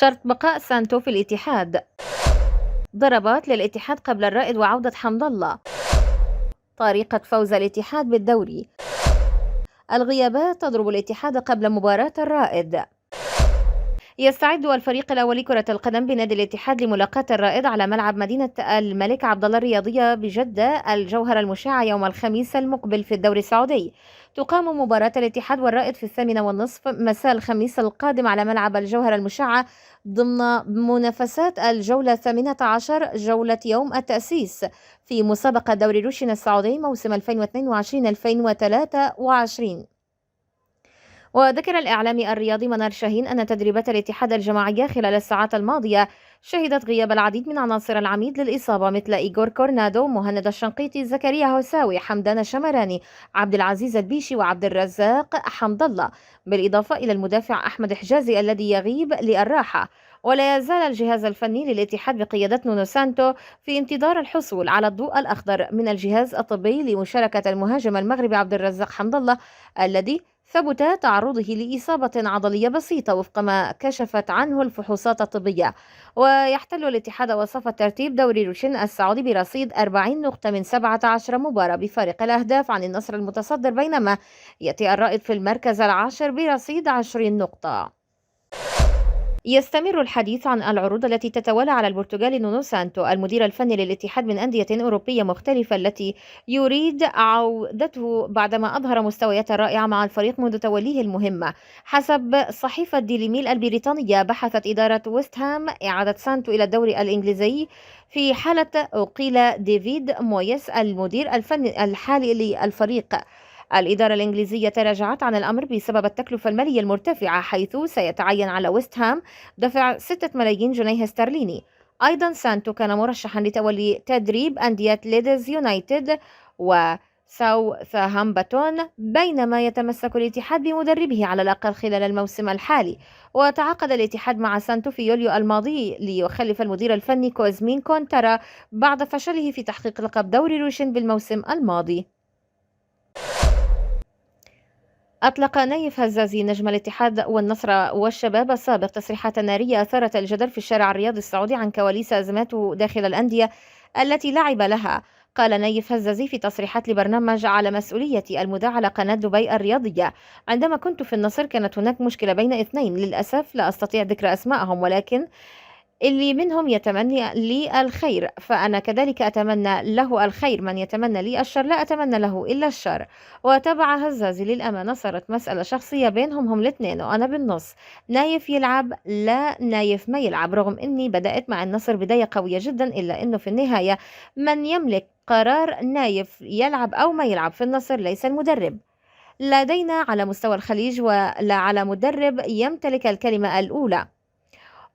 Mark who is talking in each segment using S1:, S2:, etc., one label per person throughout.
S1: شرط بقاء سانتو في الاتحاد. ضربات للاتحاد قبل الرائد وعودة حمد الله. طريقة فوز الاتحاد بالدوري. الغيابات تضرب الاتحاد قبل مباراة الرائد. يستعد الفريق الأول لكرة القدم بنادي الاتحاد لملاقاة الرائد على ملعب مدينة الملك عبدالله الرياضية بجدة الجوهرة المشعة يوم الخميس المقبل في الدوري السعودي. تقام مباراة الاتحاد والرائد في 8:30 مساء الخميس القادم على ملعب الجوهرة المشعة ضمن منافسات الجولة 18 جولة يوم التأسيس في مسابقة دوري روشن السعودي موسم 2022-2023. وذكر الإعلامي الرياضي منار شاهين أن تدريبات الاتحاد الجماعية خلال الساعات الماضية شهدت غياب العديد من عناصر العميد للإصابة مثل إيغور كورنادو، مهند الشنقيطي، زكريا هوساوي، حمدان الشمراني، عبد العزيز البيشي وعبد الرزاق حمد الله، بالإضافة إلى المدافع أحمد حجازي الذي يغيب للراحة. ولا يزال الجهاز الفني للاتحاد بقيادة نونو سانتو في انتظار الحصول على الضوء الأخضر من الجهاز الطبي لمشاركة المهاجم المغربي عبد الرزاق حمد الله الذي ثبت تعرضه لإصابة عضلية بسيطة وفق ما كشفت عنه الفحوصات الطبية. ويحتل الاتحاد وصف ترتيب دوري روشن السعودي برصيد 40 نقطة من 17 مباراة بفارق الأهداف عن النصر المتصدر، بينما يأتي الرائد في المركز العاشر برصيد 20 نقطة. يستمر الحديث عن العروض التي تتوالى على البرتغالي نونو سانتو المدير الفني للاتحاد من أندية أوروبية مختلفة التي يريد عودته بعدما أظهر مستويات رائعة مع الفريق منذ توليه المهمة. حسب صحيفة ديلي ميل البريطانية، بحثت إدارة ويست هام إعادة سانتو إلى الدوري الإنجليزي في حالة أقيل ديفيد مويس المدير الفني الحالي للفريق. الإدارة الإنجليزية تراجعت عن الأمر بسبب التكلفة المالية المرتفعة، حيث سيتعين على ويست هام دفع 6 ملايين جنيه استرليني. أيضا سانتو كان مرشحا لتولي تدريب أندية ليدز يونايتد وساوثهامبتون، بينما يتمسك الاتحاد بمدربه على الأقل خلال الموسم الحالي. وتعاقد الاتحاد مع سانتو في يوليو الماضي ليخلف المدير الفني كوزمين كونترا بعد فشله في تحقيق لقب دوري روشن بالموسم الماضي. أطلق نايف هزازي نجم الاتحاد والنصر والشباب السابق تصريحات نارية أثارت الجدل في الشارع الرياضي السعودي عن كواليس أزماته داخل الأندية التي لعب لها. قال نايف هزازي في تصريحات لبرنامج على مسؤوليتي المذاع على قناة دبي الرياضية: عندما كنت في النصر كانت هناك مشكلة بين اثنين، للأسف لا أستطيع ذكر أسماءهم، ولكن اللي منهم يتمنى لي الخير فأنا كذلك أتمنى له الخير، من يتمنى لي الشر لا أتمنى له إلا الشر. وتابع هزازي: للأمانة صارت مسألة شخصية بينهم هم الاثنين وأنا بالنص، نايف يلعب لا نايف ما يلعب. رغم أني بدأت مع النصر بداية قوية جدا، إلا أنه في النهاية من يملك قرار نايف يلعب أو ما يلعب في النصر ليس المدرب. لدينا على مستوى الخليج ولا على مدرب يمتلك الكلمة الأولى.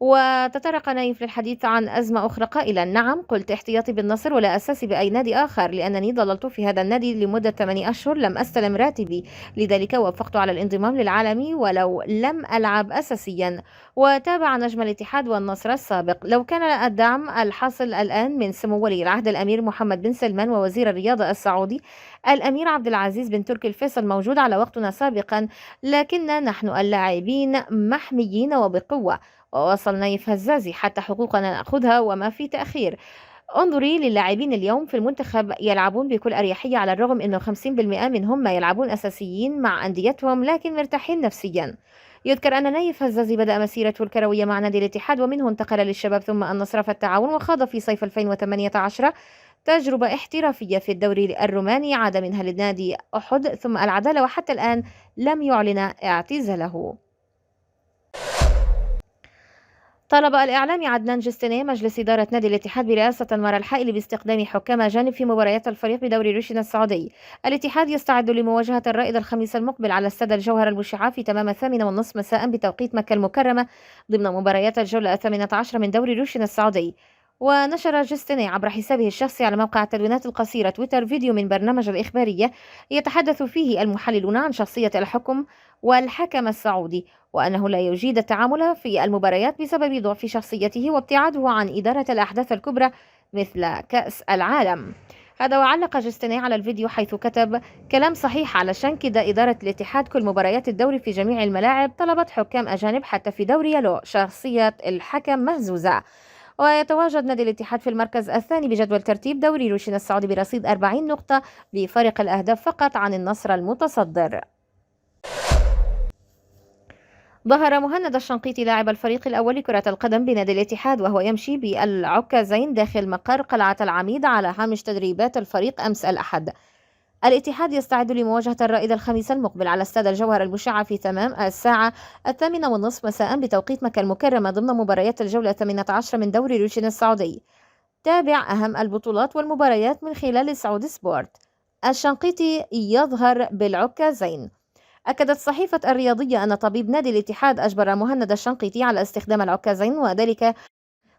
S1: وتطرق نايف للحديث عن أزمة أخرى قائلا: نعم، قلت احتياطي بالنصر ولا أساسي بأي نادي آخر، لأنني ظللت في هذا النادي لمدة 8 أشهر لم أستلم راتبي، لذلك وافقت على الانضمام للعالمي ولو لم ألعب أساسيا. وتابع نجم الاتحاد والنصر السابق: لو كان الدعم الحاصل الآن من سمو ولي العهد الأمير محمد بن سلمان ووزير الرياضة السعودي الأمير عبد العزيز بن تركي الفيصل موجود على وقتنا سابقا، لكن نحن اللاعبين محميين وبقوة. ووصل نايف هزازي: حتى حقوقنا نأخذها وما في تأخير. انظري للاعبين اليوم في المنتخب يلعبون بكل أريحية، على الرغم أنه 50% منهم ما يلعبون أساسيين مع أنديتهم لكن مرتاحين نفسيا. يذكر أن نايف هزازي بدأ مسيرته الكروية مع نادي الاتحاد ومنه انتقل للشباب ثم النصر فالتعاون، وخاض في صيف 2018 تجربة احترافية في الدوري الروماني عاد منها لنادي أحد ثم العدالة، وحتى الآن لم يعلن اعتزاله. طلب الإعلامي عدنان جستني مجلس إدارة نادي الاتحاد برئاسة أنور الحائلي باستخدام حكام أجانب في مباريات الفريق بدوري روشن السعودي. الاتحاد يستعد لمواجهة الرائد الخميس المقبل على استاد الجوهرة المشعة في تمام 8:30 مساء بتوقيت مكة المكرمة ضمن مباريات الجولة 18 من دوري روشن السعودي. ونشر جستني عبر حسابه الشخصي على موقع التدوينات القصيرة تويتر فيديو من برنامج الإخبارية يتحدث فيه المحللون عن شخصية الحكم والحكم السعودي، وأنه لا يجيد التعامل في المباريات بسبب ضعف شخصيته وابتعاده عن إدارة الأحداث الكبرى مثل كأس العالم. هذا وعلق جستني على الفيديو حيث كتب: كلام صحيح، علشان كده إدارة الاتحاد كل مباريات الدوري في جميع الملاعب طلبت حكام أجانب، حتى في دوري يلو شخصية الحكم مهزوزة. ويتواجد نادي الاتحاد في المركز الثاني بجدول ترتيب دوري روشن السعودي برصيد 40 نقطة بفارق الأهداف فقط عن النصر المتصدر. ظهر مهند الشنقيطي لاعب الفريق الأول لكرة القدم بنادي الاتحاد وهو يمشي بالعكازين داخل مقر قلعة العميد على هامش تدريبات الفريق أمس الأحد. الاتحاد يستعد لمواجهة الرائد الخميس المقبل على استاد الجوهر المشع في تمام الساعة 8:30 مساء بتوقيت مكة المكرمة ضمن مباريات الجولة 18 من دوري روشن السعودي. تابع أهم البطولات والمباريات من خلال سعود سبورت. الشنقيطي يظهر بالعكازين. أكدت صحيفة الرياضية أن طبيب نادي الاتحاد أجبر مهند الشنقيطي على استخدام العكازين، وذلك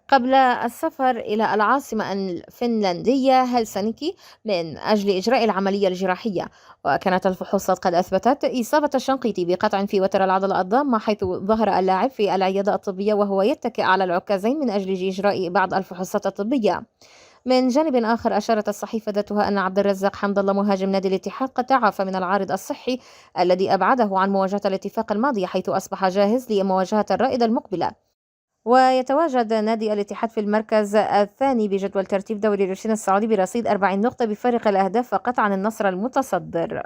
S1: قبل السفر إلى العاصمة الفنلندية هلسنكي من أجل إجراء العملية الجراحية. وكانت الفحوصات قد أثبتت إصابة الشنقيطي بقطع في وتر العضلة الضامة، حيث ظهر اللاعب في العيادة الطبية وهو يتكئ على العكازين من أجل إجراء بعض الفحوصات الطبية. من جانب آخر، أشارت الصحيفة ذاتها أن عبد الرزاق حمد الله مهاجم نادي الاتحاد قد تعافى من العارض الصحي الذي أبعده عن مواجهة الاتفاق الماضية، حيث أصبح جاهز لمواجهة الرائد المقبلة. ويتواجد نادي الاتحاد في المركز الثاني بجدول ترتيب دوري روشن السعودي برصيد 40 نقطة بفارق الأهداف فقط عن النصر المتصدر.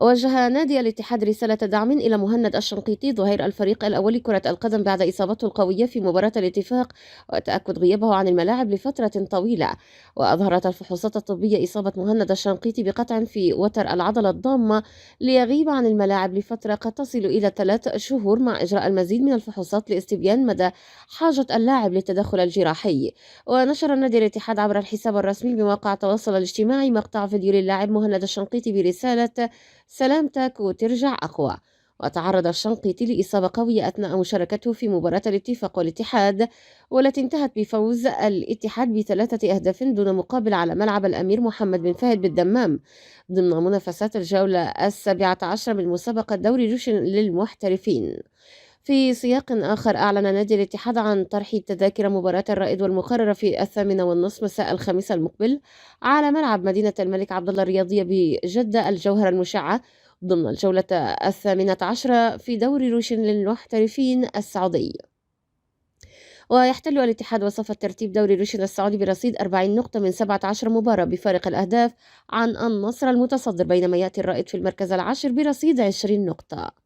S1: وجه نادي الاتحاد رسالة دعم إلى مهند الشنقيطي ظهير الفريق الأول لكرة القدم بعد إصابته القوية في مباراة الاتفاق وتأكد غيابه عن الملاعب لفترة طويلة. وأظهرت الفحوصات الطبية إصابة مهند الشنقيطي بقطع في وتر العضلة الضامة ليغيب عن الملاعب لفترة قد تصل إلى 3 شهور، مع إجراء المزيد من الفحوصات لاستبيان مدى حاجة اللاعب للتدخل الجراحي. ونشر نادي الاتحاد عبر الحساب الرسمي بموقع التواصل الاجتماعي مقطع فيديو للاعب مهند الشنقيطي برسالة: سلامتك وترجع أقوى. وتعرض الشنقيطي لإصابة قوية أثناء مشاركته في مباراة الاتفاق والاتحاد، والتي انتهت بفوز الاتحاد ب3 أهداف دون مقابل على ملعب الأمير محمد بن فهد بالدمام ضمن منافسات الجولة 17 من مسابقة دوري روشن للمحترفين. في سياق آخر، أعلن نادي الاتحاد عن طرح تذاكر مباراة الرائد والمقررة في 8:30 مساء الخميس المقبل على ملعب مدينة الملك عبدالله الرياضية بجدة الجوهرة المشعة ضمن الجولة 18 في دوري روشن للمحترفين السعودي. ويحتل الاتحاد وصف الترتيب دوري روشن السعودي برصيد 40 نقطة من 17 مباراة بفارق الأهداف عن النصر المتصدر، بينما يأتي الرائد في المركز العاشر برصيد 20 نقطة.